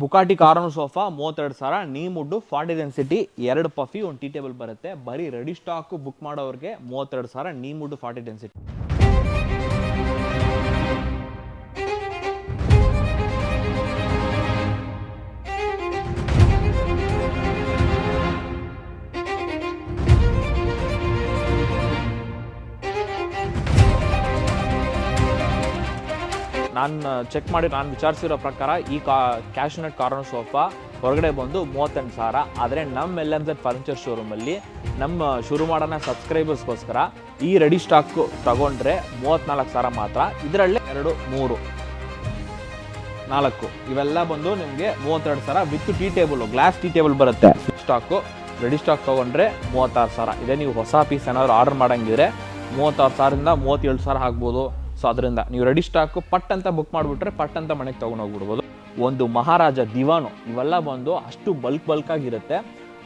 ಬುಕಾಟಿ corner sofa 32,000, ನೀ wood 40 density, 2 ಪಫಿ, ಒಂದು tea table ಬರುತ್ತೆ. ಬರೀ ರೆಡಿ ಸ್ಟಾಕ್ ಬುಕ್ ಮಾಡೋರಿಗೆ 32,000, ನೀ ವುಡ್ 40 ಡೆನ್ಸಿಟಿ. ನಾನು ಚೆಕ್ ಮಾಡಿ ನಾನು ವಿಚಾರಿಸಿರೋ ಪ್ರಕಾರ ಈ ಕ್ಯಾಶ್ನೆಟ್ ಕಾರ್ನರ್ ಸೋಫಾ ಹೊರಗಡೆ ಬಂದು 38,000. ಆದರೆ ನಮ್ಮ LMZ ಫರ್ನಿಚರ್ ಶೋರೂಮಲ್ಲಿ ನಮ್ಮ ಶುರು ಮಾಡೋಣ ಸಬ್ಸ್ಕ್ರೈಬರ್ಸ್ಗೋಸ್ಕರ ಈ ರೆಡಿ ಸ್ಟಾಕ್ ತಗೊಂಡ್ರೆ 34,000 ಮಾತ್ರ. ಇದರಲ್ಲೇ 2, 3, 4 ಇವೆಲ್ಲ ಬಂದು ನಿಮಗೆ 32,000 with tea table, glass tea table ಬರುತ್ತೆ. ಸ್ಟಾಕು ರೆಡಿ ಸ್ಟಾಕ್ ತೊಗೊಂಡ್ರೆ 36,000. ಇದೇ ನೀವು ಹೊಸ ಪೀಸ್ ಏನಾದರೂ ಆರ್ಡರ್ ಮಾಡೋಂಗಿದ್ರೆ 36,000ರಿಂದ 37,000 ಆಗ್ಬೋದು. ಸೊ ಅದರಿಂದ ನೀವು ರೆಡಿ ಸ್ಟಾಕು ಪಟ್ ಅಂತ ಬುಕ್ ಮಾಡಿಬಿಟ್ರೆ ಪಟ್ ಅಂತ ಮನೆಗೆ ತೊಗೊಂಡು ಹೋಗ್ಬಿಡ್ಬೋದು. ಒಂದು ಮಹಾರಾಜ ದಿವಾನು ಇವೆಲ್ಲ ಬಂದು ಅಷ್ಟು ಬಲ್ಕ್ ಆಗಿರುತ್ತೆ.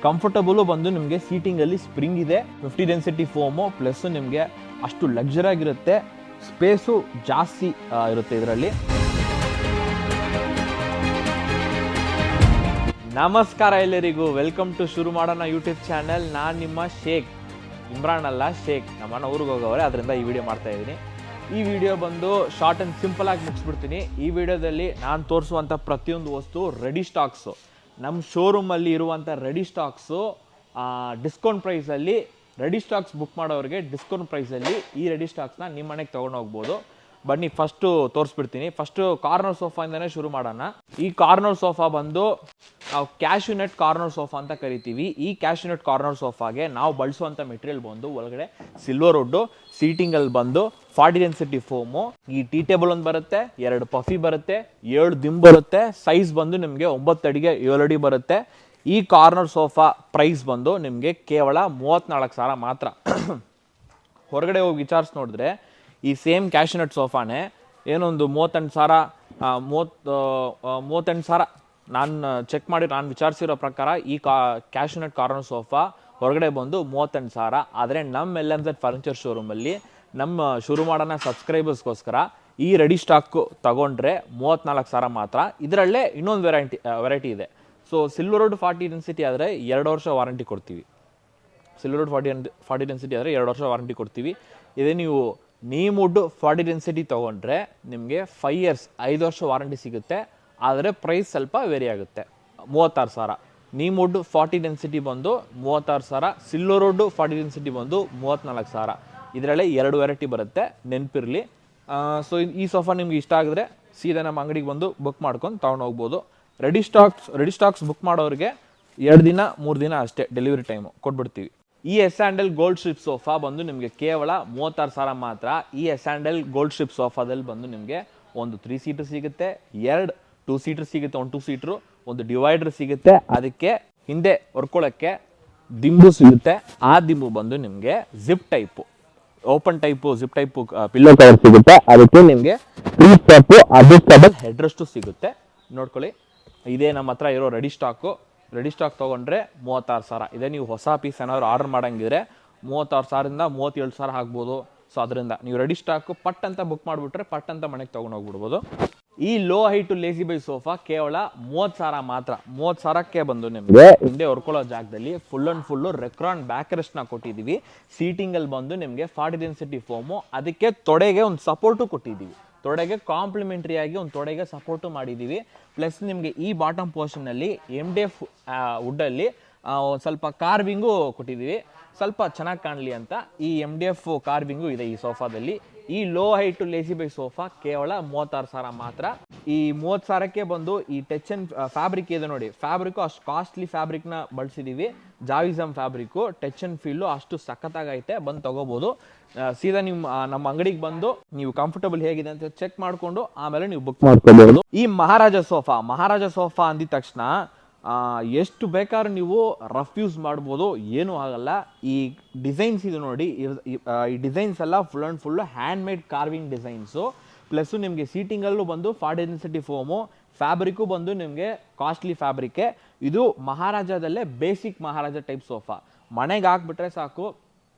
ಕಂಫರ್ಟಬಲು ಬಂದು ನಿಮಗೆ ಸೀಟಿಂಗಲ್ಲಿ ಸ್ಪ್ರಿಂಗ್ ಇದೆ, 50 ಡೆನ್ಸಿಟಿ ಫೋಮು, ಪ್ಲಸ್ ನಿಮಗೆ ಅಷ್ಟು ಲಕ್ಸುರಿ ಆಗಿರುತ್ತೆ, ಸ್ಪೇಸು ಜಾಸ್ತಿ ಇರುತ್ತೆ ಇದರಲ್ಲಿ. ನಮಸ್ಕಾರ ಎಲ್ಲರಿಗೂ, ವೆಲ್ಕಮ್ ಟು ಶುರು ಮಾಡೋಣ ಯೂಟ್ಯೂಬ್ ಚಾನಲ್. ನಾನು ನಿಮ್ಮ ಶೇಖ್, ಇಮ್ರಾನ್ ಅಲ್ಲ ಶೇಖ್. ನಮ್ಮನ್ನ ಊರಿಗೆ ಹೋಗೋರೆ, ಅದರಿಂದ ಈ ವಿಡಿಯೋ ಮಾಡ್ತಾ ಇದ್ದೀನಿ. ಈ ವಿಡಿಯೋ ಬಂದು ಶಾರ್ಟ್ ಆ್ಯಂಡ್ ಸಿಂಪಲ್ ಆಗಿ ಮುಗಿಸ್ಬಿಡ್ತೀನಿ. ಈ ವಿಡಿಯೋದಲ್ಲಿ ನಾನು ತೋರಿಸುವಂಥ ಪ್ರತಿಯೊಂದು ವಸ್ತು ರೆಡಿ ಸ್ಟಾಕ್ಸು, ನಮ್ಮ ಶೋರೂಮಲ್ಲಿ ಇರುವಂಥ ರೆಡಿ ಸ್ಟಾಕ್ಸು ಡಿಸ್ಕೌಂಟ್ ಪ್ರೈಸಲ್ಲಿ. ರೆಡಿ ಸ್ಟಾಕ್ಸ್ ಬುಕ್ ಮಾಡೋರಿಗೆ ಡಿಸ್ಕೌಂಟ್ ಪ್ರೈಸಲ್ಲಿ ಈ ರೆಡಿ ಸ್ಟಾಕ್ಸ್ನ ನಿಮ್ಮ ಮನೆಗೆ ತೊಗೊಂಡು ಹೋಗ್ಬೋದು. ಬನ್ನಿ ಫಸ್ಟು ತೋರಿಸ್ಬಿಡ್ತೀನಿ. ಫಸ್ಟು ಕಾರ್ನರ್ ಸೋಫಾಯಿಂದನೇ ಶುರು ಮಾಡೋಣ. ಈ ಕಾರ್ನರ್ ಸೋಫಾ ಬಂದು ನಾವು ಕ್ಯಾಶ್ಯೂನೆಟ್ ಕಾರ್ನರ್ ಸೋಫಾ ಅಂತ ಕರಿತೀವಿ. ಈ ಕ್ಯಾಶ್ಯೂನೆಟ್ ಕಾರ್ನರ್ ಸೋಫಾಗೆ ನಾವು ಬಳಸುವಂಥ ಮೆಟೀರಿಯಲ್ ಬಂದು ಒಳಗಡೆ ಸಿಲ್ವರ್ ವುಡ್ಡು, ಸೀಟಿಂಗಲ್ಲಿ ಬಂದು 40 ಡೆನ್ಸಿಟಿ ಫೋಮು, ಈ ಟೀ ಟೇಬಲ್ ಒಂದು ಬರುತ್ತೆ, 2 ಪಫಿ ಬರುತ್ತೆ, 7 ದಿಂಬು ಬರುತ್ತೆ. ಸೈಜ್ ಬಂದು ನಿಮಗೆ 9 ಅಡಿಗೆ 7 ಅಡಿ ಬರುತ್ತೆ. ಈ ಕಾರ್ನರ್ ಸೋಫಾ ಪ್ರೈಸ್ ಬಂದು ನಿಮಗೆ ಕೇವಲ 34,000 ಮಾತ್ರ. ಹೊರಗಡೆ ಹೋಗಿ ವಿಚಾರಿಸಿ ನೋಡಿದ್ರೆ ಈ ಸೇಮ್ ಕ್ಯಾಶ್ಯೂನೆಟ್ ಸೋಫಾನೇ ಏನೊಂದು 38,000 ನಾನು ಚೆಕ್ ಮಾಡಿ ನಾನು ವಿಚಾರಿಸಿರೋ ಪ್ರಕಾರ ಈ ಕ್ಯಾಶ್ಯೂನೆಟ್ ಕಾರ್ನರ್ ಸೋಫಾ ಹೊರಗಡೆ ಬಂದು 38,000. ಆದರೆ ನಮ್ಮ LMZ ಫರ್ನಿಚರ್ ಶೋರೂಮಲ್ಲಿ ನಮ್ಮ ಶುರು ಮಾಡೋಣ ಸಬ್ಸ್ಕ್ರೈಬರ್ಸ್ಗೋಸ್ಕರ ಈ ರೆಡಿ ಸ್ಟಾಕ್ ತಗೊಂಡ್ರೆ 34,000 ಮಾತ್ರ. ಇದರಲ್ಲೇ ಇನ್ನೊಂದು ವೆರೈಟಿ ಇದೆ. ಸೊ ಸಿಲ್ವರ್ ವುಡ್ 40 ಡೆನ್ಸಿಟಿ ಆದರೆ 2 ವರ್ಷ ವಾರಂಟಿ ಕೊಡ್ತೀವಿ. ಸಿಲ್ವರ್ ವುಡ್ 40 ಡೆನ್ಸಿಟಿ ಆದರೆ 2 ವರ್ಷ ವಾರಂಟಿ ಕೊಡ್ತೀವಿ. ಇದೇ ನೀವು ನೀಮ್ ವುಡ್ 40 ಡೆನ್ಸಿಟಿ ತೊಗೊಂಡ್ರೆ ನಿಮಗೆ 5 ಇಯರ್ಸ್ 5 ವರ್ಷ ವಾರಂಟಿ ಸಿಗುತ್ತೆ. ಆದರೆ ಪ್ರೈಸ್ ಸ್ವಲ್ಪ ವೇರಿ ಆಗುತ್ತೆ. 36,000. ನೀಮ್ ವುಡ್ 40 ಡೆನ್ಸಿಟಿ ಬಂದು 36,000. ಸಿಲ್ವರ್ ವುಡ್ 40 ಡೆನ್ಸಿಟಿ ಬಂದು 34,000. ಇದರಲ್ಲೇ 2 ವೆರೈಟಿ ಬರುತ್ತೆ, ನೆನಪಿರಲಿ. ಸೊ ಈ ಸೋಫಾ ನಿಮ್ಗೆ ಇಷ್ಟ ಆಗಿದ್ರೆ ಸೀದಾ ನಮ್ಮ ಅಂಗಡಿಗೆ ಬಂದು ಬುಕ್ ಮಾಡ್ಕೊಂಡು ತೊಗೊಂಡು ಹೋಗ್ಬೋದು. ರೆಡಿ ಸ್ಟಾಕ್ಸ್ ಬುಕ್ ಮಾಡೋರಿಗೆ 2 ದಿನ 3 ದಿನ ಅಷ್ಟೇ ಡೆಲಿವರಿ ಟೈಮು ಕೊಟ್ಬಿಡ್ತೀವಿ. ಈ S&L ಗೋಲ್ಡ್ ಸ್ಟ್ರಿಪ್ ಸೋಫಾ ಬಂದು ನಿಮಗೆ ಕೇವಲ 36,000 ಮಾತ್ರ. ಈ S&L ಗೋಲ್ಡ್ ಸ್ಟ್ರಿಪ್ ಸೋಫಾದಲ್ಲಿ ಬಂದು ನಿಮಗೆ ಒಂದು 3 ಸೀಟರ್ ಸಿಗುತ್ತೆ, 2 2 ಸೀಟರ್ ಸಿಗುತ್ತೆ, ಒಂದು 2 ಸೀಟ್ರು, ಒಂದು ಡಿವೈಡರ್ ಸಿಗುತ್ತೆ. ಅದಕ್ಕೆ ಹಿಂದೆ ಹೊರ್ಕೊಳ್ಳೋಕ್ಕೆ ದಿಂಬು ಸಿಗುತ್ತೆ. ಆ ದಿಂಬು ಬಂದು ನಿಮಗೆ zip type, open type, zip type pillow cover ಸಿಗುತ್ತೆ. ಅದಕ್ಕೆ ನಿಮಗೆ 3 ಸ್ಟೆಪ್ಪು ಅಡ್ಜಸ್ಟಬಲ್ ಹೆಡ್ರೆಸ್ಟು ಸಿಗುತ್ತೆ. ನೋಡ್ಕೊಳ್ಳಿ, ಇದೇ ನಮ್ಮ ಹತ್ರ ಇರೋ ರೆಡಿ ಸ್ಟಾಕ್ ತೊಗೊಂಡ್ರೆ 36,000. ಇದೇ ನೀವು ಹೊಸ ಪೀಸ್ ಏನಾದರೂ ಆರ್ಡರ್ ಮಾಡೋಂಗಿದ್ರೆ 36,000ರಿಂದ 37,000 ಆಗ್ಬೋದು. ಸೊ ಅದರಿಂದ ನೀವು ರೆಡಿ ಸ್ಟಾಕು ಪಟ್ ಅಂತ ಬುಕ್ ಮಾಡಿಬಿಟ್ರೆ ಪಟ್ ಅಂತ ಮನೆಗೆ ತೊಗೊಂಡು ಹೋಗ್ಬಿಡ್ಬೋದು. ಈ low height lazy boy sofa ಕೇವಲ 30,000 ಮಾತ್ರ. 30,000ಕ್ಕೆ ಬಂದು ನಿಮಗೆ ಹಿಂದೆ ಹೊರ್ಕೊಳ್ಳೋ ಜಾಗದಲ್ಲಿ full and full Recron back ರೆಸ್ಟ್ನ ಕೊಟ್ಟಿದ್ದೀವಿ. ಸೀಟಿಂಗಲ್ಲಿ ಬಂದು ನಿಮಗೆ 40 ಡೆನ್ಸಿಟಿ ಫೋಮು, ಅದಕ್ಕೆ ತೊಡೆಗೆ ಒಂದು ಸಪೋರ್ಟು ಕೊಟ್ಟಿದ್ದೀವಿ. ತೊಡೆಗೆ ಕಾಂಪ್ಲಿಮೆಂಟ್ರಿಯಾಗಿ ಒಂದು ತೊಡೆಗೆ ಸಪೋರ್ಟು ಮಾಡಿದ್ದೀವಿ. ಪ್ಲಸ್ ನಿಮಗೆ ಈ ಬಾಟಮ್ ಪೋರ್ಷನ್ನಲ್ಲಿ MDF ವುಡ್ಡಲ್ಲಿ ಒಂದು ಸ್ವಲ್ಪ ಕಾರ್ವಿಂಗು ಕೊಟ್ಟಿದ್ದೀವಿ, ಸ್ವಲ್ಪ ಚೆನ್ನಾಗಿ ಕಾಣಲಿ ಅಂತ. ಈ MDF ಕಾರ್ವಿಂಗು ಇದೆ ಈ ಸೋಫಾದಲ್ಲಿ. ಈ low height lazy boy sofa ಕೇವಲ 36,000 ಮಾತ್ರ. ಈ 30,000ಕ್ಕೆ ಬಂದು ಈ ಟಚ್ ಅಂಡ್ ಫ್ಯಾಬ್ರಿಕ್ ಇದೆ ನೋಡಿ, ಫ್ಯಾಬ್ರಿಕ್ಕು ಅಷ್ಟು ಕಾಸ್ಟ್ಲಿ ಫ್ಯಾಬ್ರಿಕ್ನ ಬಳಸಿದ್ದೀವಿ. ಜಾವಿಸಮ್ ಫ್ಯಾಬ್ರಿಕ್ಕು, ಟಚ್ ಅಂಡ್ ಫೀಲು ಅಷ್ಟು ಸಖತ್ತಾಗೈತೆ. ಬಂದು ತೊಗೋಬೋದು. ಸೀದಾ ನಮ್ಮ ಅಂಗಡಿಗೆ ಬಂದು ನೀವು ಕಂಫರ್ಟಬಲ್ ಹೇಗಿದೆ ಅಂತ ಚೆಕ್ ಮಾಡಿಕೊಂಡು ಆಮೇಲೆ ನೀವು ಬುಕ್ ಮಾಡ್ಕೋಬಹುದು. ಈ ಮಹಾರಾಜ ಸೋಫಾ ಅಂದಿದ ತಕ್ಷಣ ಎಷ್ಟು ಬೇಕಾದ್ರೂ ನೀವು ರಫ್ ಯೂಸ್ ಮಾಡ್ಬೋದು, ಏನೂ ಆಗಲ್ಲ. ಈ ಡಿಸೈನ್ಸ್ ಇದು ನೋಡಿ, ಈ ಡಿಸೈನ್ಸ್ ಎಲ್ಲ full and full hand made carving designs. Plus ನಿಮಗೆ ಸೀಟಿಂಗಲ್ಲೂ ಬಂದು 40 ಡೆನ್ಸಿಟಿ ಫೋಮು, ಫ್ಯಾಬ್ರಿಕ್ಕು ಬಂದು ನಿಮಗೆ ಕಾಸ್ಟ್ಲಿ ಫ್ಯಾಬ್ರಿಕ್ಕೆ. ಇದು ಮಹಾರಾಜದಲ್ಲೇ ಬೇಸಿಕ್ ಮಹಾರಾಜ ಟೈಪ್ ಸೋಫಾ. ಮನೆಗೆ ಹಾಕ್ಬಿಟ್ರೆ ಸಾಕು,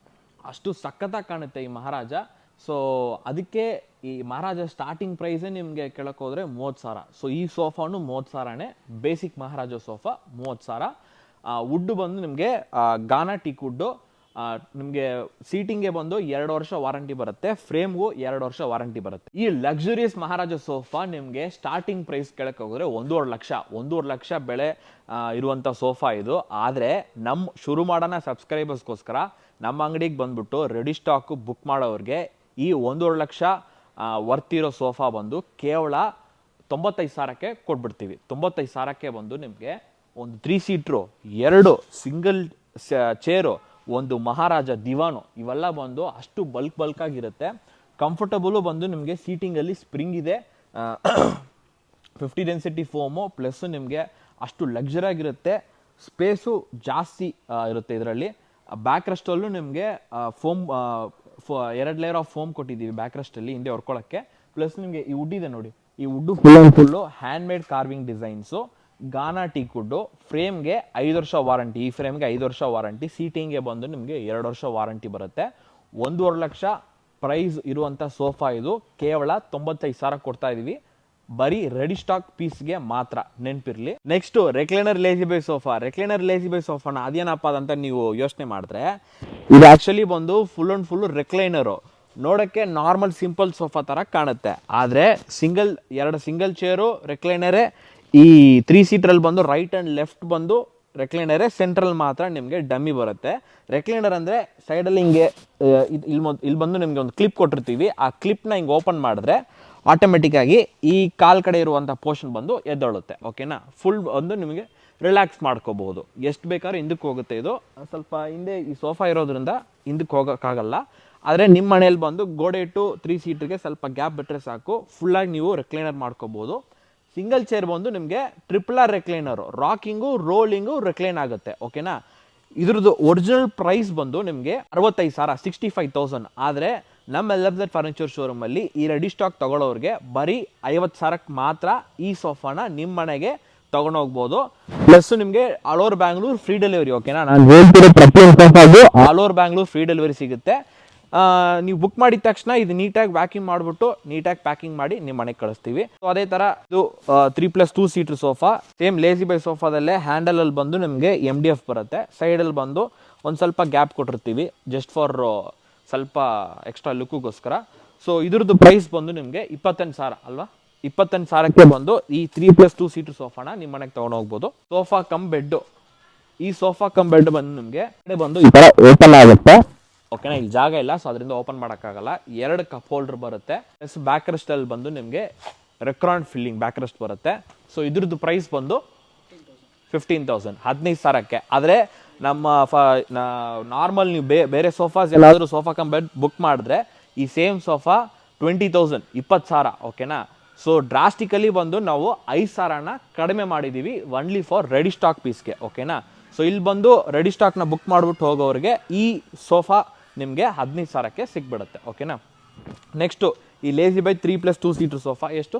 ಅಷ್ಟು ಸಖತ್ತಾಗಿ ಕಾಣುತ್ತೆ ಈ ಮಹಾರಾಜ. ಸೊ ಅದಕ್ಕೆ ಈ ಮಹಾರಾಜ ಸ್ಟಾರ್ಟಿಂಗ್ ಪ್ರೈಸೇ ನಿಮಗೆ ಕೇಳಕ್ಕೆ ಹೋದರೆ 30,000. ಸೊ ಈ ಸೋಫಾನು 30,000ನೇ. ಬೇಸಿಕ್ ಮಹಾರಾಜ ಸೋಫಾ 30,000. ವುಡ್ಡು ಬಂದು ನಿಮಗೆ ಗಾನಾ ಟೀಕ್ ವುಡ್ಡು. ನಿಮಗೆ ಸೀಟಿಂಗ್ಗೆ ಬಂದು 2 ವರ್ಷ ವಾರಂಟಿ ಬರುತ್ತೆ, ಫ್ರೇಮ್ಗೂ 2 ವರ್ಷ ವಾರಂಟಿ ಬರುತ್ತೆ. ಈ ಲಕ್ಸುರಿಯಸ್ ಮಹಾರಾಜ ಸೋಫಾ ನಿಮಗೆ ಸ್ಟಾರ್ಟಿಂಗ್ ಪ್ರೈಸ್ ಕೇಳಕ್ಕೆ ಹೋದ್ರೆ 1.5 ಲಕ್ಷ ಬೆಲೆ ಇರುವಂಥ ಸೋಫಾ ಇದು. ಆದರೆ ನಮ್ಮ ಶುರು ಮಾಡೋಣ ಸಬ್ಸ್ಕ್ರೈಬರ್ಸ್ಗೋಸ್ಕರ ನಮ್ಮ ಅಂಗಡಿಗೆ ಬಂದ್ಬಿಟ್ಟು ರೆಡಿ ಸ್ಟಾಕ್ ಬುಕ್ ಮಾಡೋರಿಗೆ ಈ 1.5 ಲಕ್ಷ ವರ್ತ್ ಇರೋ ಸೋಫಾ ಬಂದು ಕೇವಲ 95,000ಕ್ಕೆ ಕೊಟ್ಬಿಡ್ತೀವಿ. 95,000ಕ್ಕೆ ಬಂದು ನಿಮಗೆ ಒಂದು 3 ಸೀಟ್ರು, 2 ಸಿಂಗಲ್ ಚೇರು, ಒಂದು ಮಹಾರಾಜ ದಿವಾನು ಇವೆಲ್ಲ ಬಂದು ಅಷ್ಟು ಬಲ್ಕ್ ಆಗಿರುತ್ತೆ. ಕಂಫರ್ಟಬಲು ಬಂದು ನಿಮಗೆ ಸೀಟಿಂಗಲ್ಲಿ ಸ್ಪ್ರಿಂಗ್ ಇದೆ, 50 ಡೆನ್ಸಿಟಿ ಫೋಮು, ಪ್ಲಸ್ ನಿಮಗೆ ಅಷ್ಟು ಲಕ್ಸುರಿ ಆಗಿರುತ್ತೆ. ಸ್ಪೇಸು ಜಾಸ್ತಿ ಇರುತ್ತೆ ಇದರಲ್ಲಿ. ಬ್ಯಾಕ್ ರೆಸ್ಟಲ್ಲೂ ನಿಮಗೆ ಫೋಮ್ 2 ಲೇಯರ್ ಆಫ್ ಫೋಮ್ ಕೊಟ್ಟಿದ್ದೀವಿ ಬ್ಯಾಕ್ ರೆಸ್ಟಲ್ಲಿ ಹಿಂದೆ ಹೊರ್ಕೊಳ್ಳೋಕ್ಕೆ. ಪ್ಲಸ್ ನಿಮಗೆ ಈ ವುಡ್ ಇದೆ ನೋಡಿ, ಈ wood full hand made carving designs, Ghana teak wood. ಫ್ರೇಮ್ಗೆ 5 ವರ್ಷ ವಾರಂಟಿ, ಈ ಫ್ರೇಮ್ಗೆ 5 ವರ್ಷ ವಾರಂಟಿ, ಸೀಟಿಂಗ್ಗೆ ಬಂದು ನಿಮಗೆ 2 ವರ್ಷ ವಾರಂಟಿ ಬರುತ್ತೆ. 1.5 ಲಕ್ಷ ಪ್ರೈಸ್ ಇರುವಂಥ ಸೋಫಾ ಇದು ಕೇವಲ 95,000 ಕೊಡ್ತಾ ಇದೀವಿ, ಬರೀ ರೆಡಿ ಸ್ಟಾಕ್ ಪೀಸ್ಗೆ ಮಾತ್ರ, ನೆನಪಿರ್ಲಿ. Next recliner lazy boy sofa. Recliner lazy boy ಸೋಫಾನ ಅದೇನಪ್ಪ ಅಂತ ನೀವು ಯೋಚನೆ ಮಾಡಿದ್ರೆ, ಇದು ಆಕ್ಚುಲಿ ಬಂದು ಫುಲ್ ಅಂಡ್ ಫುಲ್ ರೆಕ್ಲೈನರು. ನೋಡೋಕ್ಕೆ ನಾರ್ಮಲ್ ಸಿಂಪಲ್ ಸೋಫಾ ಥರ ಕಾಣುತ್ತೆ, ಆದರೆ 2 ಸಿಂಗಲ್ ಚೇರು ರೆಕ್ಲೈನರೇ. ಈ 3 ಸೀಟ್ರಲ್ಲಿ ಬಂದು ರೈಟ್ ಆ್ಯಂಡ್ ಲೆಫ್ಟ್ ಬಂದು ರೆಕ್ಲೈನರೇ, ಸೆಂಟ್ರಲ್ ಮಾತ್ರ ನಿಮಗೆ ಡಮ್ಮಿ ಬರುತ್ತೆ. ರೆಕ್ಲೈನರ್ ಅಂದರೆ ಸೈಡಲ್ಲಿ ಹಿಂಗೆ ಇಲ್ಲಿ ಬಂದು ನಿಮಗೆ ಒಂದು ಕ್ಲಿಪ್ ಕೊಟ್ಟಿರ್ತೀವಿ, ಆ ಕ್ಲಿಪ್ನ ಹಿಂಗೆ ಓಪನ್ ಮಾಡಿದ್ರೆ ಆಟೋಮೆಟಿಕ್ಕಾಗಿ ಈ ಕಾಲ್ ಕಡೆ ಇರುವಂಥ ಪೋರ್ಷನ್ ಬಂದು ಎದ್ದೊಳುತ್ತೆ. ಓಕೆನಾ, ಫುಲ್ ಒಂದು ನಿಮಗೆ ರಿಲ್ಯಾಕ್ಸ್ ಮಾಡ್ಕೋಬಹುದು. ಎಷ್ಟು ಬೇಕಾದ್ರೂ ಹಿಂದಕ್ಕೆ ಹೋಗುತ್ತೆ. ಇದು ಸ್ವಲ್ಪ ಹಿಂದೆ ಈ ಸೋಫಾ ಇರೋದ್ರಿಂದ ಹಿಂದಕ್ಕೆ ಹೋಗೋಕ್ಕಾಗಲ್ಲ, ಆದರೆ ನಿಮ್ಮ ಮನೇಲಿ ಬಂದು ಗೋಡೆ ಟು 3 ಸೀಟ್ರಿಗೆ ಸ್ವಲ್ಪ ಗ್ಯಾಪ್ ಬಿಟ್ಟರೆ ಸಾಕು, ಫುಲ್ಲಾಗಿ ನೀವು ರೆಕ್ಲೈನರ್ ಮಾಡ್ಕೋಬೋದು. ಸಿಂಗಲ್ ಚೇರ್ ಬಂದು ನಿಮಗೆ ಟ್ರಿಪಲ್ ರೆಕ್ಲೈನರು, ರಾಕಿಂಗು ರೋಲಿಂಗು ರೆಕ್ಲೈನ್ ಆಗುತ್ತೆ. ಓಕೆನಾ, ಇದ್ರದ್ದು ಒರಿಜಿನಲ್ ಪ್ರೈಸ್ ಬಂದು ನಿಮಗೆ 65,000, 65,000. ಆದರೆ ನಮ್ಮ LFZ ಫರ್ನಿಚರ್ ಶೋರೂಮಲ್ಲಿ ಈ ರೆಡಿ ಸ್ಟಾಕ್ ತಗೊಳ್ಳೋರಿಗೆ ಬರೀ 50,000ಕ್ಕೆ ಮಾತ್ರ ಈ ಸೋಫಾನ ನಿಮ್ಮ ಮನೆಗೆ ತಗೊಂಡೋಗ್ಬೋದು. ಪ್ಲಸ್ ನಿಮಗೆ all over Bangalore free delivery. ಓಕೆನಾ, ನಾನು ಹೇಳ್ತಿರೋ ಪ್ರತಿಯೊಂದು ಸೋಫಾಗೂ all over Bangalore free delivery ಸಿಗುತ್ತೆ. ನೀವು ಬುಕ್ ಮಾಡಿದ ತಕ್ಷಣ ಇದು ನೀಟಾಗಿ ವ್ಯಾಕ್ಯೂಮ್ ಮಾಡಿಬಿಟ್ಟು ನೀಟಾಗಿ ಪ್ಯಾಕಿಂಗ್ ಮಾಡಿ ನಿಮ್ಮ ಮನೆಗೆ ಕಳಿಸ್ತೀವಿ. ಸೊ ಅದೇ ಥರ ಇದು 3+2 seater sofa. Same lazy boy ಸೋಫಾದಲ್ಲೇ ಹ್ಯಾಂಡಲಲ್ಲಿ ಬಂದು ನಿಮಗೆ MDF ಬರುತ್ತೆ, ಸೈಡಲ್ಲಿ ಬಂದು ಒಂದು ಸ್ವಲ್ಪ ಗ್ಯಾಪ್ ಕೊಟ್ಟಿರ್ತೀವಿ ಜಸ್ಟ್ ಫಾರ್ ಸ್ವಲ್ಪ ಎಕ್ಸ್ಟ್ರಾ ಲುಕ್ಗೋಸ್ಕರ. ಸೊ ಇದ್ರದ್ದು ಪ್ರೈಸ್ ಬಂದು ನಿಮಗೆ 28,000 ಅಲ್ವಾ. 28,000ಕ್ಕೆ ಬಂದು ಈ 3+2 ಸೀಟ್ರ್ ಸೋಫಾನ ನಿಮ್ಮ ಮನೆಗೆ ತೊಗೊಂಡು ಹೋಗ್ಬೋದು. Sofa cum bed. ಈ ಸೋಫಾ ಕಮ್ ಬೆಡ್ ಬಂದು ನಿಮಗೆ ಬಂದು ಈ ಥರ ಓಪನ್ ಆಗುತ್ತೆ. ಓಕೆನಾ, ಇಲ್ಲಿ ಜಾಗ ಇಲ್ಲ, ಸೊ ಅದರಿಂದ ಓಪನ್ ಮಾಡೋಕ್ಕಾಗಲ್ಲ. 2 ಕಪ್ ಹೋಲ್ಡರ್ ಬರುತ್ತೆ. ಪ್ಲಸ್ ಬ್ಯಾಕ್ ರೆಸ್ಟಲ್ಲಿ ಬಂದು ನಿಮಗೆ ರೆಕ್ರಾನ್ ಫಿಲ್ಲಿಂಗ್ ಬ್ಯಾಕ್ ರೆಸ್ಟ್ ಬರುತ್ತೆ. ಸೊ ಇದ್ರದ್ದು ಪ್ರೈಸ್ ಬಂದು 15,000, 15,000ಕ್ಕೆ. ಆದರೆ ನಮ್ಮ ನಾರ್ಮಲ್ ನೀವು ಬೇರೆ ಸೋಫಾಸ್ ಎಲ್ಲಾದರೂ ಸೋಫಾ ಕಮ್ ಬೆಡ್ ಬುಕ್ ಮಾಡಿದ್ರೆ ಈ ಸೇಮ್ ಸೋಫಾ 20,000, 20,000. ಓಕೆನಾ, ಸೊ ಡ್ರಾಸ್ಟಿಕಲಿ ಬಂದು ನಾವು 5,000ನ ಕಡಿಮೆ ಮಾಡಿದ್ದೀವಿ ಒನ್ಲಿ ಫಾರ್ ರೆಡಿ ಸ್ಟಾಕ್ ಪೀಸ್ಗೆ. ಓಕೆನಾ, ಸೊ ಇಲ್ಲಿ ಬಂದು ರೆಡಿ ಸ್ಟಾಕ್ನ ಬುಕ್ ಮಾಡಿಬಿಟ್ಟು ಹೋಗೋರಿಗೆ ಈ ಸೋಫಾ ನಿಮಗೆ 15,000ಕ್ಕೆ ಸಿಕ್ಬಿಡುತ್ತೆ. ಓಕೆನಾ, ನೆಕ್ಸ್ಟು ಈ ಲೇಸಿ ಬೈ 3+2 ಸೀಟ್ರ್ ಸೋಫಾ ಎಷ್ಟು?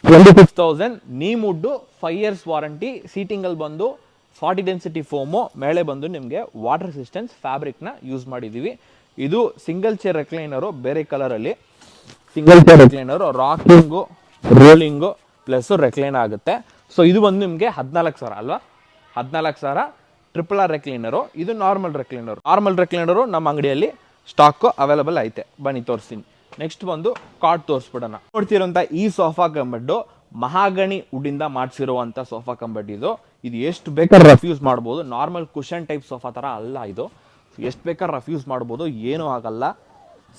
26,000. Neem wood 5 years warranty. ಸೀಟಿಂಗಲ್ಲಿ ಬಂದು 40 ಡೆನ್ಸಿಟಿ ಫೋಮು, ಮೇಲೆ ಬಂದು ನಿಮಗೆ ವಾಟರ್ ರೆಸಿಸ್ಟೆನ್ಸ್ ಫ್ಯಾಬ್ರಿಕ್ನ ಯೂಸ್ ಮಾಡಿದ್ದೀವಿ. ಇದು ಸಿಂಗಲ್ ಚೇರ್ ರೆಕ್ಲೈನರು, ಬೇರೆ ಕಲರಲ್ಲಿ ಸಿಂಗಲ್ ಚೇರ್ ರೆಕ್ಲೈನರು, ರಾಕಿಂಗು ರೋಲಿಂಗು ಪ್ಲಸ್ ರೆಕ್ಲೈನ್ ಆಗುತ್ತೆ. ಸೊ ಇದು ಬಂದು ನಿಮಗೆ 14,000 ಅಲ್ವಾ. 14,000 ಟ್ರಿಪಲ್ ರೆಕ್ಲೈನರು. ಇದು ನಾರ್ಮಲ್ ರೆಕ್ಲೈನರು ನಮ್ಮ ಅಂಗಡಿಯಲ್ಲಿ ಸ್ಟಾಕು ಅವೈಲಬಲ್ ಐತೆ, ಬನ್ನಿ ತೋರಿಸ್ತೀನಿ. ನೆಕ್ಸ್ಟ್ ಬಂದು ಕಾರ್ಡ್ ತೋರಿಸ್ಬಿಡೋಣ. ನೋಡ್ತಿರೋಂಥ ಈ ಸೋಫಾ ಕಂಬೆಡ್ಡು ಮಹಾಗಣಿ ವುಡ್ಡಿಂದ ಮಾಡಿಸಿರುವಂಥ ಸೋಫಾ ಕಂಬೆಡ್. ಇದು ಎಷ್ಟು ಬೇಕಾದ್ರೆ ರಫ್ಯೂಸ್ ಮಾಡ್ಬೋದು, ನಾರ್ಮಲ್ ಕುಷನ್ ಟೈಪ್ ಸೋಫಾ ಥರ ಅಲ್ಲ ಇದು. ಎಷ್ಟು ಬೇಕಾದ್ರೆ ರಫ್ಯೂಸ್ ಮಾಡ್ಬೋದು, ಏನೂ ಆಗಲ್ಲ.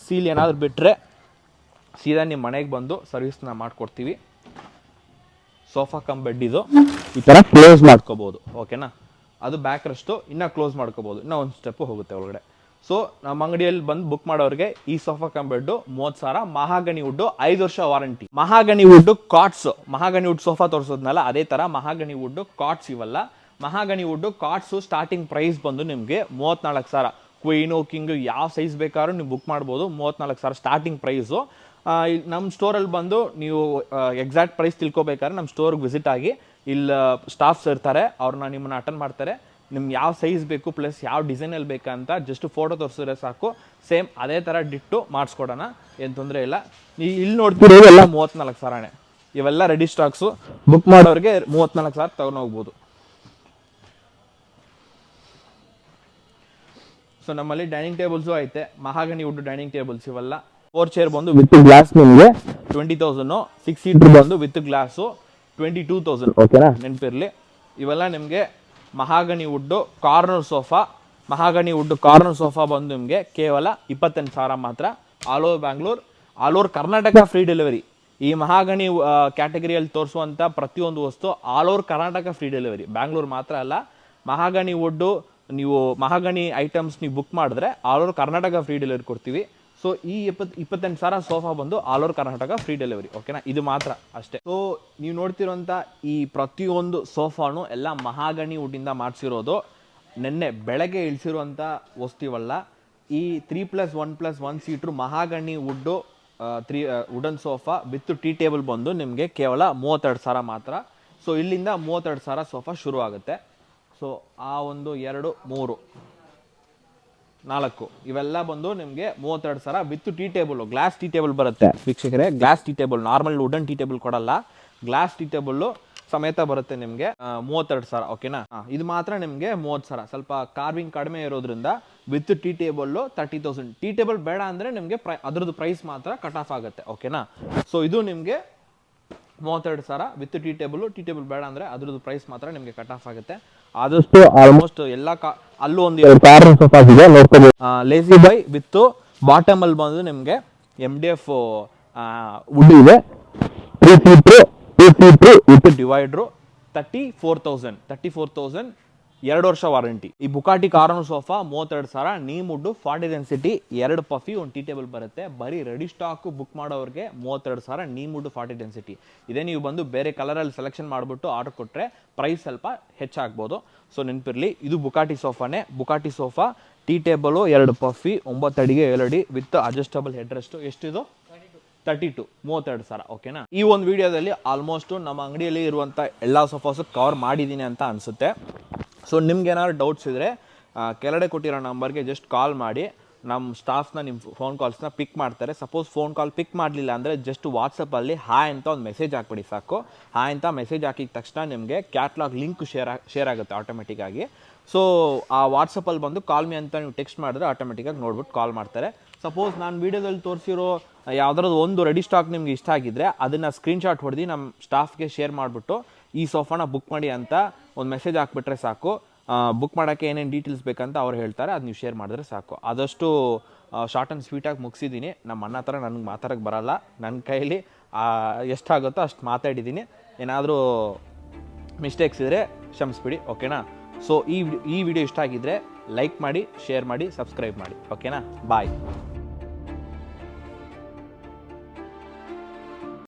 ಸೀಲ್ ಏನಾದರೂ ಬಿಟ್ಟರೆ ಸೀದಾ ನಿಮ್ಮ ಮನೆಗೆ ಬಂದು ಸರ್ವಿಸ್ನ ಮಾಡಿಕೊಡ್ತೀವಿ. ಸೋಫಾ ಕಮ್ ಬೆಡ್ ಇದು ಈ ಥರ ಕ್ಲೋಸ್ ಮಾಡ್ಕೋಬೋದು. ಓಕೆನಾ, ಅದು ಬ್ಯಾಕ್ ರೆಸ್ಟು, ಇನ್ನೂ ಕ್ಲೋಸ್ ಮಾಡ್ಕೋಬೋದು, ಇನ್ನೂ ಒಂದು ಸ್ಟೆಪ್ಪು ಹೋಗುತ್ತೆ ಒಳಗಡೆ. ಸೊ ನಮ್ಮ ಅಂಗಡಿಯಲ್ಲಿ ಬಂದು ಬುಕ್ ಮಾಡೋರಿಗೆ ಈ ಸೋಫಾ ಕಮ್ ಬೆಡ್ಡು 30,000. ಮಹಾಗಣಿ ವುಡ್ಡು 5 ವರ್ಷ ವಾರಂಟಿ. ಮಹಾಗಣಿ ವುಡ್ಡು ಕಾಟ್ಸು, ಮಹಾಗಣಿ ವುಡ್ ಸೋಫಾ ತೋರಿಸೋದ್ನಲ್ಲ ಅದೇ ಥರ ಮಹಾಗಣಿ ವುಡ್ಡು ಕಾಟ್ಸ್ ಇವೆಲ್ಲ. ಮಹಾಗಣಿ ವುಡ್ಡು ಕಾಟ್ಸು ಸ್ಟಾರ್ಟಿಂಗ್ ಪ್ರೈಸ್ ಬಂದು ನಿಮಗೆ 34,000. ಕ್ವೀನು ಕಿಂಗು ಯಾವ ಸೈಜ್ ಬೇಕಾದ್ರೂ ನೀವು ಬುಕ್ ಮಾಡ್ಬೋದು. 34,000 ಸ್ಟಾರ್ಟಿಂಗ್ ಪ್ರೈಸು. ನಮ್ಮ ಸ್ಟೋರಲ್ಲಿ ಬಂದು ನೀವು ಎಕ್ಸಾಕ್ಟ್ ಪ್ರೈಸ್ ತಿಳ್ಕೊಬೇಕಾದ್ರೆ ನಮ್ಮ ಸ್ಟೋರ್ಗೆ ವಿಸಿಟ್ ಆಗಿ, ಇಲ್ಲಿ ಸ್ಟಾಫ್ಸ್ ಇರ್ತಾರೆ, ಅವ್ರನ್ನ ನಿಮ್ಮನ್ನ ಅಟೆಂಡ್ ಮಾಡ್ತಾರೆ. ನಿಮ್ಗೆ ಯಾವ ಸೈಜ್ ಬೇಕು ಪ್ಲಸ್ ಯಾವ ಡಿಸೈನಲ್ಲಿ ಬೇಕಂತ ಜಸ್ಟ್ ಫೋಟೋ ತೋರಿಸಿದ್ರೆ ಸಾಕು, ಸೇಮ್ ಅದೇ ಥರ ಡಿಟ್ಟು ಮಾಡಿಸ್ಕೊಡೋಣ, ಏನು ತೊಂದರೆ ಇಲ್ಲ. ಇಲ್ಲಿ ನೋಡ್ತಿರೋದು ಎಲ್ಲ 34,000. ಇವೆಲ್ಲ ರೆಡಿ ಸ್ಟಾಕ್ಸು, ಬುಕ್ ಮಾಡೋರಿಗೆ 34,000 ತಗೊಂಡು ಹೋಗ್ಬೋದು. ಸೊ ನಮ್ಮಲ್ಲಿ ಡೈನಿಂಗ್ ಟೇಬಲ್ಸು ಐತೆ, ಮಹಾಗಣಿ ವುಡ್ ಡೈನಿಂಗ್ ಟೇಬಲ್ಸ್ ಇವೆಲ್ಲ. 4 ಚೇರ್ ಬಂದು ವಿತ್ ಗ್ಲಾಸ್ ನಿಮಗೆ 20,000, 6 ಸೀಟರ್ ಬಂದು ವಿತ್ ಗ್ಲಾಸು 22,000. ಓಕೆನಾ, ನೆನಪಿರಲಿ. ಇವೆಲ್ಲ ನಿಮಗೆ mahogany wood corner sofa. Mahogany wood corner sofa ಬಂದು ನಿಮಗೆ ಕೇವಲ 28,000 ಮಾತ್ರ. All over Bangalore, all over Karnataka free delivery. ಈ ಮಹಾಗಣಿ ಕ್ಯಾಟಗರಿಯಲ್ಲಿ ತೋರಿಸುವಂಥ ಪ್ರತಿಯೊಂದು ವಸ್ತು all over Karnataka free delivery. Bangalore ಮಾತ್ರ ಅಲ್ಲ, ಮಹಾಗಣಿ ವುಡ್ಡು ನೀವು ಮಹಾಗಣಿ ಐಟಮ್ಸ್ ನೀವು ಬುಕ್ ಮಾಡಿದ್ರೆ all over Karnataka free delivery ಕೊಡ್ತೀವಿ. ಸೊ ಈ 28,000 ಸೋಫಾ ಬಂದು all over Karnataka free delivery. ಓಕೆನಾ, ಇದು ಮಾತ್ರ ಅಷ್ಟೇ. ಸೊ ನೀವು ನೋಡ್ತಿರೋಂಥ ಈ ಪ್ರತಿಯೊಂದು ಸೋಫಾನು ಎಲ್ಲ ಮಹಾಗಣಿ ವುಡ್ಡಿಂದ ಮಾಡಿಸಿರೋದು. ನಿನ್ನೆ ಬೆಳಗ್ಗೆ ಇಳಿಸಿರುವಂಥ ವಸ್ತುವಲ್ಲ. ಈ 3+1+1 seater mahogany wood wooden sofa with tea table ಬಂದು ನಿಮಗೆ ಕೇವಲ 32,000 ಮಾತ್ರ. ಸೊ ಇಲ್ಲಿಂದ 32,000 ಸೋಫಾ ಶುರು ಆಗುತ್ತೆ. ಸೊ ಆ 1 2 3 4 ಇವೆಲ್ಲ ಬಂದು ನಿಮಗೆ 32,000 with tea table. Glass tea table ಬರುತ್ತೆ ವೀಕ್ಷಕರೇ, glass tea table. Normal wooden tea table ಕೊಡಲ್ಲ, ಗ್ಲಾಸ್ ಟೀ ಟೇಬಲ್ ಸಮೇತ ಬರುತ್ತೆ ನಿಮಗೆ 32,000. ಓಕೆನಾ, ಇದು ಮಾತ್ರ ನಿಮಗೆ 30,000. ಸ್ವಲ್ಪ ಕಾರ್ವಿಂಗ್ ಕಡಿಮೆ ಇರೋದ್ರಿಂದ with tea table 30,000. Tea table ಬೇಡ ಅಂದರೆ ನಿಮಗೆ ಅದ್ರದ್ದು ಪ್ರೈಸ್ ಮಾತ್ರ ಕಟ್ ಆಫ್ ಆಗುತ್ತೆ. ಓಕೆನಾ, ಸೊ ಇದು ನಿಮಗೆ 32,000 ವಿತ್ ಟೀ ಟೇಬಲ್ ಬೇಡ ಅಂದರೆ ಅದ್ರದ್ದು ಪ್ರೈಸ್ ಮಾತ್ರ ನಿಮಗೆ ಕಟ್ ಆಫ್ ಆಗುತ್ತೆ. ಆದಷ್ಟು ಆಲ್ಮೋಸ್ಟ್ ಎಲ್ಲ ಅಲ್ಲೂ ಒಂದು ಕಾರ್ನರ್ ಸೋಫಾ ಇದೆ ನೋಡ್ಕೋಬಹುದು. ಲೇಸಿ ಬೈ ವಿತ್ ಬಾಟಮ್ ಅಲ್ಲಿ ಬಂದು ನಿಮಗೆ MDF ವುಡ್ ಇದೆ. 3 ಸೀಟ್ರು ವಿತ್ ಡಿವೈಡ್ರು 34,000 2 ವರ್ಷ ವಾರಂಟಿ. ಈ Bugatti corner sofa 32,000. Neem wood 40 density, 2 puffy, 1 tea table ಬರುತ್ತೆ. ಬರೀ ರೆಡಿ ಸ್ಟಾಕ್ ಬುಕ್ ಮಾಡೋರಿಗೆ 32,000 ನೀಮ್ ವುಡ್ 40 ಡೆನ್ಸಿಟಿ. ಇದೇ ನೀವು ಬಂದು ಬೇರೆ ಕಲರಲ್ಲಿ ಸೆಲೆಕ್ಷನ್ ಮಾಡಿಬಿಟ್ಟು ಆರ್ಡರ್ ಕೊಟ್ಟರೆ ಪ್ರೈಸ್ ಸ್ವಲ್ಪ ಹೆಚ್ಚಾಗ್ಬೋದು. ಸೊ ನೆನಪಿರಲಿ, ಇದು ಬುಕಾಟಿ ಸೋಫಾನೇ. ಬುಕಾಟಿ ಸೋಫಾ ಟೀ ಟೇಬಲು, 2 ಪಫಿ, 9 ಅಡಿಗೆ 7 ಅಡಿ ವಿತ್ ಅಡ್ಜಸ್ಟಬಲ್ ಹೆಡ್ ರೆಸ್ಟ್. ಎಷ್ಟಿದು? 32,000. ಓಕೆನಾ, ಈ ಒಂದು ವಿಡಿಯೋದಲ್ಲಿ ಆಲ್ಮೋಸ್ಟ್ ನಮ್ಮ ಅಂಗಡಿಯಲ್ಲಿ ಇರುವಂಥ ಎಲ್ಲ ಸೋಫಾಸು ಕವರ್ ಮಾಡಿದ್ದೀನಿ ಅಂತ ಅನಿಸುತ್ತೆ. ಸೊ ನಿಮ್ಗೆ ಏನಾದ್ರು ಡೌಟ್ಸ್ ಇದ್ದರೆ ಕೆಳಗಡೆ ಕೊಟ್ಟಿರೋ ನಂಬರ್ಗೆ ಜಸ್ಟ್ ಕಾಲ್ ಮಾಡಿ. ನಮ್ಮ ಸ್ಟಾಫ್ನ ನಿಮ್ಮ ಫೋನ್ ಕಾಲ್ಸ್ನ ಪಿಕ್ ಮಾಡ್ತಾರೆ. ಸಪೋಸ್ ಫೋನ್ ಕಾಲ್ ಪಿಕ್ ಮಾಡಲಿಲ್ಲ ಅಂದರೆ ಜಸ್ಟ್ ವಾಟ್ಸಪ್ಪಲ್ಲಿ ಹಾಯ್ ಅಂತ ಒಂದು ಮೆಸೇಜ್ ಹಾಕ್ಬಿಡಿ ಸಾಕು. ಹಾಯ್ ಅಂತ ಮೆಸೇಜ್ ಹಾಕಿದ ತಕ್ಷಣ ನಿಮಗೆ ಕ್ಯಾಟ್ಲಾಗ್ ಲಿಂಕ್ ಶೇರ್ ಆಗುತ್ತೆ ಆಟೋಮೆಟಿಕ್ಕಾಗಿ. ಸೊ ಆ ವಾಟ್ಸಪ್ಪಲ್ಲಿ ಬಂದು ಕಾಲ್ ಮಿ ಅಂತ ನೀವು ಟೆಕ್ಸ್ಟ್ ಮಾಡಿದ್ರೆ ಆಟೋಮೆಟಿಕ್ಕಾಗಿ ನೋಡ್ಬಿಟ್ಟು ಕಾಲ್ ಮಾಡ್ತಾರೆ. ಸಪೋಸ್ ನಾನು ವೀಡಿಯೋದಲ್ಲಿ ತೋರಿಸಿರೋ ಯಾವುದಾದ್ರು ಒಂದು ರೆಡಿ ಸ್ಟಾಕ್ ನಿಮ್ಗೆ ಇಷ್ಟ ಆಗಿದ್ದರೆ ಅದನ್ನು ಸ್ಕ್ರೀನ್ಶಾಟ್ ಹೊಡೆದು ನಮ್ಮ ಸ್ಟಾಫ್ಗೆ ಶೇರ್ ಮಾಡಿಬಿಟ್ಟು ಈ ಸೋಫಾನ ಬುಕ್ ಮಾಡಿ ಅಂತ ಒಂದು ಮೆಸೇಜ್ ಹಾಕ್ಬಿಟ್ರೆ ಸಾಕು. ಬುಕ್ ಮಾಡೋಕ್ಕೆ ಏನೇನು ಡೀಟೇಲ್ಸ್ ಬೇಕಂತ ಅವ್ರು ಹೇಳ್ತಾರೆ, ಅದು ನೀವು ಶೇರ್ ಮಾಡಿದ್ರೆ ಸಾಕು. ಆದಷ್ಟು ಶಾರ್ಟ್ ಆ್ಯಂಡ್ ಸ್ವೀಟಾಗಿ ಮುಗಿಸಿದ್ದೀನಿ. ನಮ್ಮ ಅಣ್ಣ ಥರ ನನಗೆ ಮಾತಾಡೋಕ್ಕೆ ಬರೋಲ್ಲ. ನನ್ನ ಕೈಲಿ ಎಷ್ಟಾಗುತ್ತೋ ಅಷ್ಟು ಮಾತಾಡಿದ್ದೀನಿ. ಏನಾದರೂ ಮಿಸ್ಟೇಕ್ಸ್ ಇದ್ದರೆ ಕ್ಷಮಿಸ್ಬಿಡಿ. ಓಕೆನಾ, ಸೊ ಈ ವಿಡಿಯೋ ಇಷ್ಟ ಆಗಿದ್ದರೆ ಲೈಕ್ ಮಾಡಿ, ಶೇರ್ ಮಾಡಿ, ಸಬ್ಸ್ಕ್ರೈಬ್ ಮಾಡಿ. ಓಕೆನಾ, ಬಾಯ್.